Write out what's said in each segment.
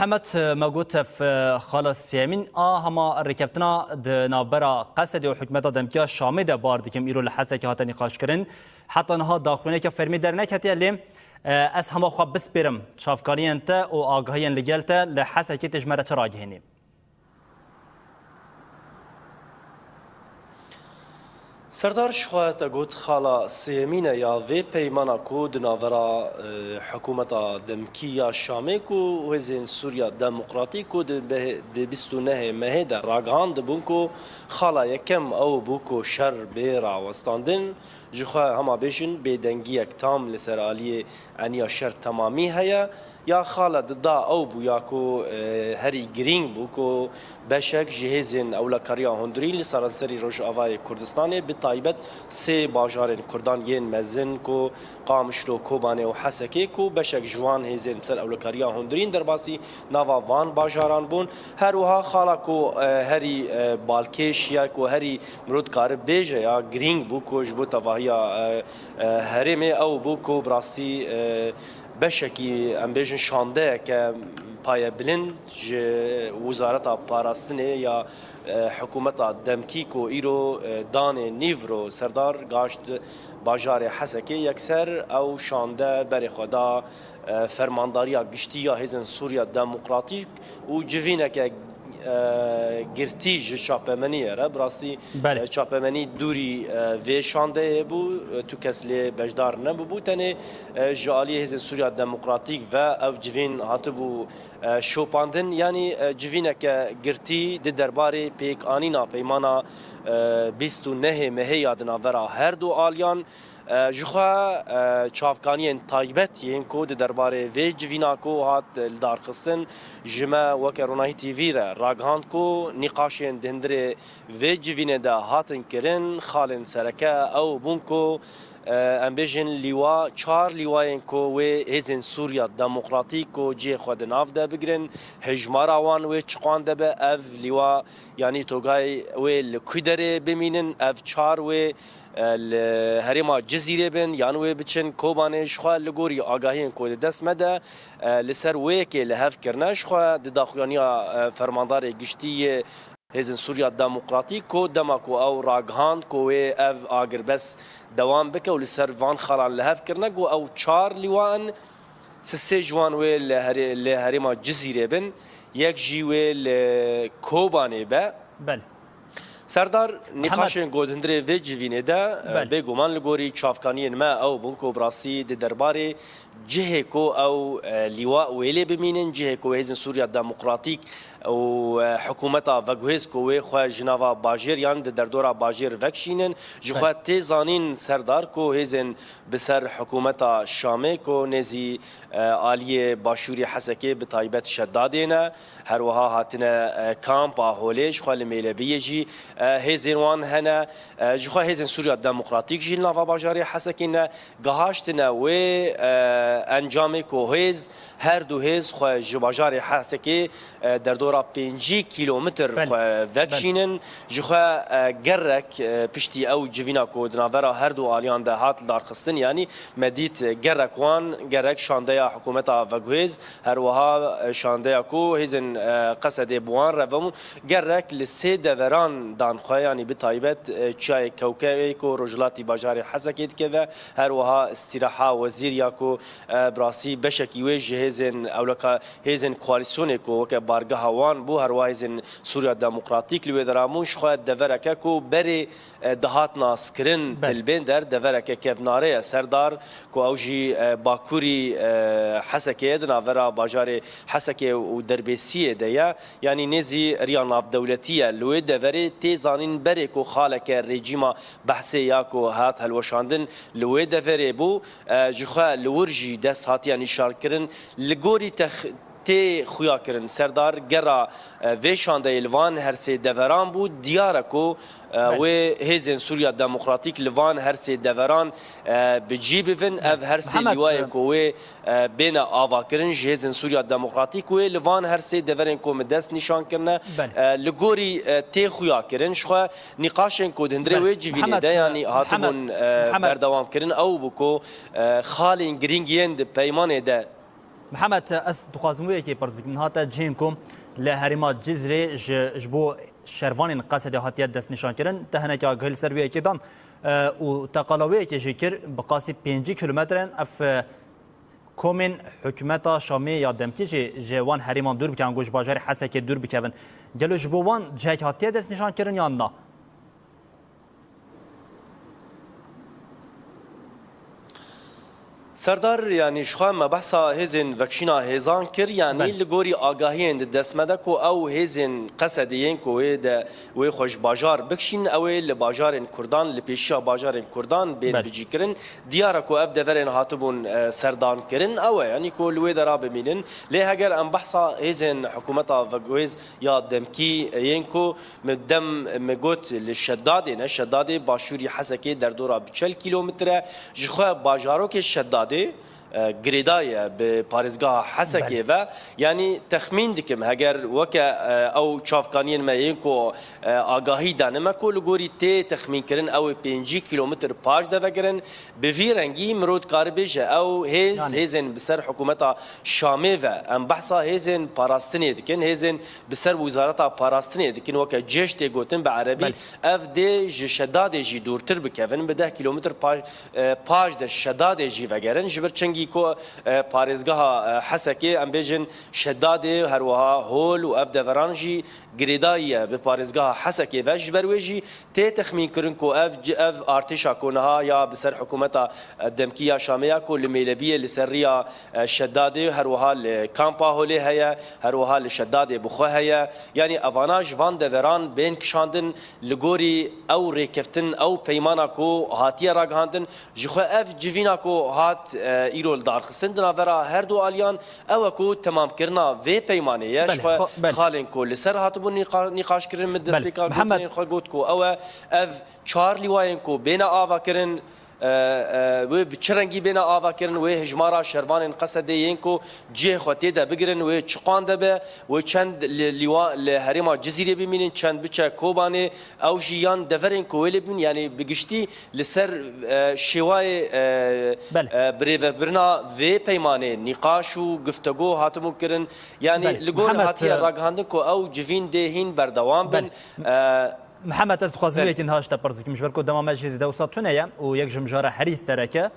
محمد ما قلت في خلاص يمين هما ركبتنا نابرا قصد وحكمت دمكيا الشامي ده بارد كم إيرو لحسه که هات نقاش کرن حتی نها داخلونه که فرمی در نکتی لیم از هما خواب بس برم شافکاری انت و آگاهی لگلت لحسه که تجمره چراغ هنی سردار شخوات گوت خالا سیمینه یا وی پیمانا کو دناورا حکومت دمکیه شامی کو وزین سوریا دموکراتی کو ده 29 مه در راگان دبون کو خالا یکم او بو کو شر بیرا وستاندن جخوا هما بیشن بدنگی یک تام لسر آلیه انیا شر تمامی هیا یا خالا دا او بو یا کو هری گرینگ بو کو بشک جهزین اولا کریا هندری لسرانسری روش آوای کردستان بتایبت سه باجارن کردان ین مزن کو قامشلو کوبانه و حسکی کو بشک جوان هزین مثل اولا کریا هندرین در باسی نوا وان باجاران بون هر وها خالا کو هری بالکش یا کو هری مرود کار بیجه یا گرینگ بو کو جبو تواهیا هرمه او بو کو براسی بشکی ام بیجن شانده که پای بلند وزارت پاراستنه یا حکومت دمکی کو ایرو دان نیورو سردار گاشت باجار حسکی یکسر او شانده بر خدا فرمانداری گشتی یا هزن سوریا دموکراتیک و جوینه که گرتیج چاپمنیه را براستی چاپمنی دوری و شانده بو تو کسلی بجدار نبود تنه جالی هزین سوریا دموکراتیک و او جوین هاتبو شوپاندن یعنی جوینه که گرتی د درباره پیک آنینا پیمانا 29 مه یادنا ورا هر دو آلیان جخوا چافکانین تایبت یین کو درباره وی جوینا کو هات الدار خصن جما وکرونای تی وی را راگهاند کو نقاشین دندره وی جوینه ده هاتن کرن خالن سرکه او بونکو امبیجن لیوا چار لیواین کو و هزن سوریا دموکراتیک کو جی خود ناف ده بگرن هجمار آوان و چقان ده به اف لیوا یعنی توگای و لکودره بمینن اف چار و هرما جزیره بن یعنی و بچن کوبانش خو لگوری آگاهی کو دست مده لسر و که لهف کرنش خو د داخلانیا فرماندار گشتی هزن سوریا دموکراتیک کو دماکو او راگهاند کو اف آگر بس دوام بکه و لسر وان خلان لهف کرنه گو او چار لیوان سه جوان و لهرما جزیره بن یک جیوه لکوبانه به بله سردار نقاشن گودندره و جوینه ده به گمان لگوری چافکانی ما او بونکو براسی د درباره جهه کو او لیوا ویلی بمینن جهه کو هزن سوریا دموکراتیک او حکومتا وگوهز کو خو جنوا باجر یان د دردورا باجر وکشینن جخوا تیزانین سردار کو هزن بسر حکومتا شامه کو نزی عالی باشوری حسکه به تایبت شدادینه هر وها هاتنه کامپ هولش خو لمیلبیه جی هزیروان هنه جخوا هزن سوریا دموکراتیک جیل نوا باجر حسکینه گهاشتنه و انجام کو هز هر دو هز خو جباجار حسکی در دورا 5 کیلومتر وکشینن جخوا گرک پشتی او جوینا کو دناورا هر دو آلیان ده هات دار خصن یعنی مدیت گرک وان گرک شانده حکومت وگوهز هر وها شانده کو هزن قصد بوان رومون گرک لسه دوران دان خو یعنی بتایبت چای کوکای کو رجلاتی باجار حسکیت که هر وها استراحه وزیر یا کو براسی بشکی و جهزن اولکا هزن کوالسیون کو که بارگاه هوان بو هر وایزن سوریا دموکراتیک لوی دراموش خو دورکه کو بری دهات ناسکرین تلبین در دورکه کفناره سردار کو اوجی باکوری حسکه دنا ورا باجار حسکه و دربسیه دیا یعنی نزی ریان دولتیه لوی دوری تیزانین بری کو خالک رژیم بحثه یا کو هات هلوشاندن لوی دوری بو جخوا لورجی دست هاتیان اشار کرن لگوری تی خویا کرن سردار گرا ویشانده الوان هر سه دوران بود دیاره کو و هزن سوریا دموکراتیک لوان هر سه دوران بجیب ون اف هر سه لیوای کو بین آوا کرن هزن سوریا دموکراتیک و لوان هر سه دوران کو مدست نشان کرنه لگوری تی خویا کرن شخوا نقاشن کو دندره و جوینه ده یعنی هاتمون بردوام کرن او بکو خالین گرینگین ده پیمانه ده محمد اس دخوازم وی کی پرس بکن هاتا جینکم لهریما جزری جبو شروان قصد هاتیت دست نشان کردن تهنه که گل سر وی کی دان و تقالوی کی جکر بقاسی 5 کیلومترن اف کومن حکومت شامی یا دمکی جوان هریمان دور بکن گوش باجر حسک دور بکن گلو جبوان جهک هاتیت دست نشان کردن یا نه سردار يعني شخوا ما بحثا هزن وكشينا هزان كر يعني لغوري آگاهين دسمده كو او هزن قصديين كو وي خوش باجار بكشين او لباجار كردان لبيشا باجار كردان بين بجي كرن ديارة كو اف دفرين هاتبون سردان كرن او يعني كو لوي درا بمينن ليه هجر ام بحثا هزن حكومتا وغويز يا دمكي ينكو مدم مگوت للشداد الشداد باشوري حسكي در دورا ب 40 كيلومتر جخوا باجارو كي الشداد گریدای به پارێزگا حەسەکێ و یعنی تەخمین دکم هەگەر وەکە ئەو چاافکانیان مەیەن کۆ ئاگاهی دانەمە کۆ لە گۆری تێ تەخمینکردن ئەو 5 کیلومتر پاش دەڤەگرن بڤی ڕەنگی مرۆت کاربێژە ئەو هێزن بسەر حکوومەتا شامێ و ئەم بەحسا هێزن پاراستنێ دکن هێزن بسەر وزارەتا پاراستنێ دکن وەکە جێشتێ گوتن بە عەرەبی ئەف دێ ji şedadêjî dûrtir bikevin bi 10 kilometr paş de şedadêjî vegerin ji bir çengî کو پارێزگەها حەسەکێ ئەم بێژن شەدادێ هەروەها هۆل و ئەف دەڤەران ژی گرێداییە بە پارێزگەها حەسەکێ ڤە ji ber wê jî tê texmînkirin ku ev artêşa konaha ya bi ser hikûmeta demkîya şameya ku li mêlebiyê li ser rêya şedadê herwiha li kampa holê heye herwiha li şedadê bixwe heye yanî evana ji van deveran bên kişandin li gorî ew rêkeftin ew peymana ku hatiye ragihandin ji xwe ev civîna ku hat îro darxistin di navbera her du aliyan ew ku temamkirina vê peymanê ye ji xwe xalên ku li ser hatibûn nîqaşkirin min destpêka xwe got ku ew ev çar lîwayên ku bêne avakirin wê bi çi rengî bêne avakirin wê hejmara şervanên qesedeyên ku cihê xwe tê de bigirin wê çiqan de be wê çend li herêma Cizîrê bimînin çend biçe Kobanê ew jî yan deverên ku wê lê bimîn yanî bi giştî li ser şêwayê birêvebirina vê peymanê nîqaş û giftegû hatibûn kirin yanî li gor hatiye ragihandin ku ew civîn dê hîn berdewam bin محمد از خوازم یکن هاش تپرز بکیم جبر کو دمام جزیده و ساتونه یم و یک جمجاره هری سرکه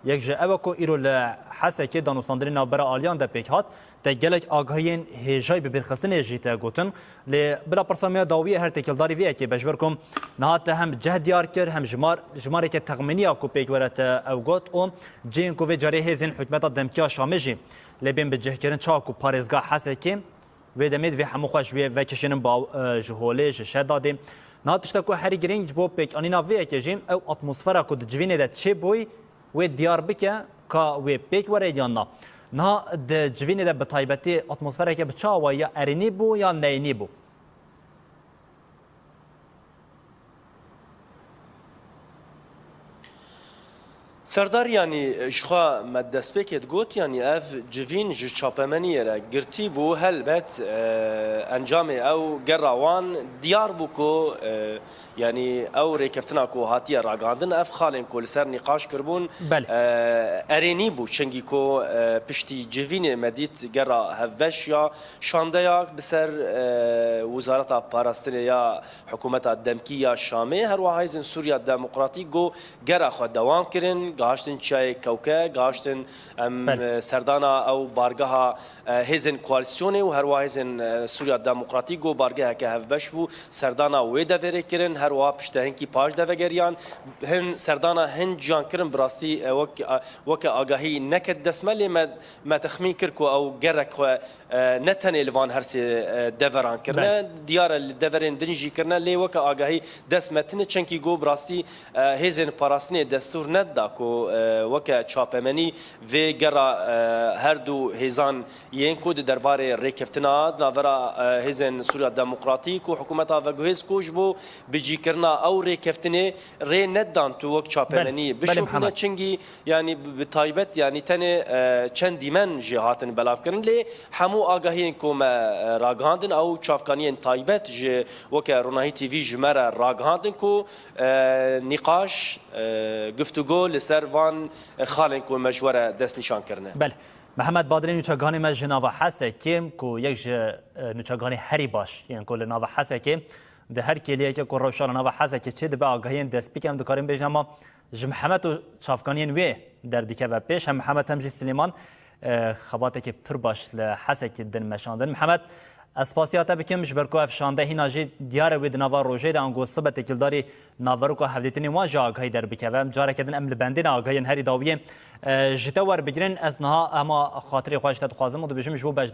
یک جه او کو ایرو لحسه که دانوستاندرین نابرا آلیان ده پیک هات تا گلک آگاهین هجای به برخستن جیتا گوتن ل بلا پرسامیا داویه هر تکلداری ویه که بجبر کم نهات هم جهد دیار کر هم جماره که تقمینیا کو پیک ورت او گوت او جین کو جاری هزین حکمت دمکیا شامجی لبین به جهکرین چاکو پارێزگا حسه که و دمید و همو خوش و کشینن با جهوله شدادیم ناتشتا کو هری گرینگ بو پیک انینا وی کجیم او اتمسفرا کو دجوینه ده چه بوی و دیار بکه کا و پیک وره یانا نه د جوینه ده بتایبتی اتمسفرا که بچا و یا ارینی بو یا نینی بو سردار yani şuha meddespeket got yani ev civin ji çapemeniye girti bu helbet encamê ew gerawan diyar bû ku yani ew rêkeftina ku hatiye ragandin ev xalên ku li ser nîqaş kirbûn erênî bû çengî ku piştî civînê medît gera hevbeş ya şandeya bi ser wizareta parastinê ya hikûmeta demkî ya Şamê herwiha hêzên Sûriya Demokratîk got gera xwe dewam kirin گاشتن چای کوکه گاشتن سردانا او بارگاه هزن کوالسیونی و هر واحزن سوریا دموکراتیک و بارگاه که هفبش بو سردانا وی دوره کرن هر وا پشتهن کی پاش دوگریان هن سردانا هن جان کرن براستی وک آگاهی نکد دسملی ما تخمین کرکو او گرک و نتنه لوان هرسی دوران کرنه دیار دورین دنجی کرنه لی وک آگاهی دسمتنه چنکی گو براستی هزن پاراسنی دستور ند کو وکه چاپمنی و گرا هر دو هزان ین کو درباره ریکفتنا ناورا هزن سوریا دموکراتیک و حکومت و گوهز کوج بو بجی کرنا او ریکفتنی ری ندان تو وک چاپمنی بشوفنا چنگی یعنی بتایبت یعنی تنه چند دیمن جهاتن بلاف کرن لی همو آگاهین کو ما راگاندن او چافکانین تایبت ج وکه روناهی تی وی جمره راگاندن کو نقاش گفتگو لسر وان خالن کو مجوره دست نشان کرنه بله محمد بادری نوچگانی ما جناب حسکیم کو یک نوچگانی هری باش یعنی کل ناو حسکی ده هر کلیه که کروشان ناو حسکی چه به آگاهی دست پیکم دکاریم بجنم ما محمد و چافکانین وی در دیگه و پیش هم محمد همجی سلیمان خباته که پر باش لحسکی دن مشاندن محمد اسپاسیاتا بکم جبرکو افشانده هی ناجی دیار وید ناوا روژه ده انگو صبت کلداری ناورکو هفدیتنی واجه آگاهی در بکوم جاره کدن امل بندین آگاهی هری داویه جتور بگیرن از نها اما خاطری خواهش ندخوازم و دو بجم جبو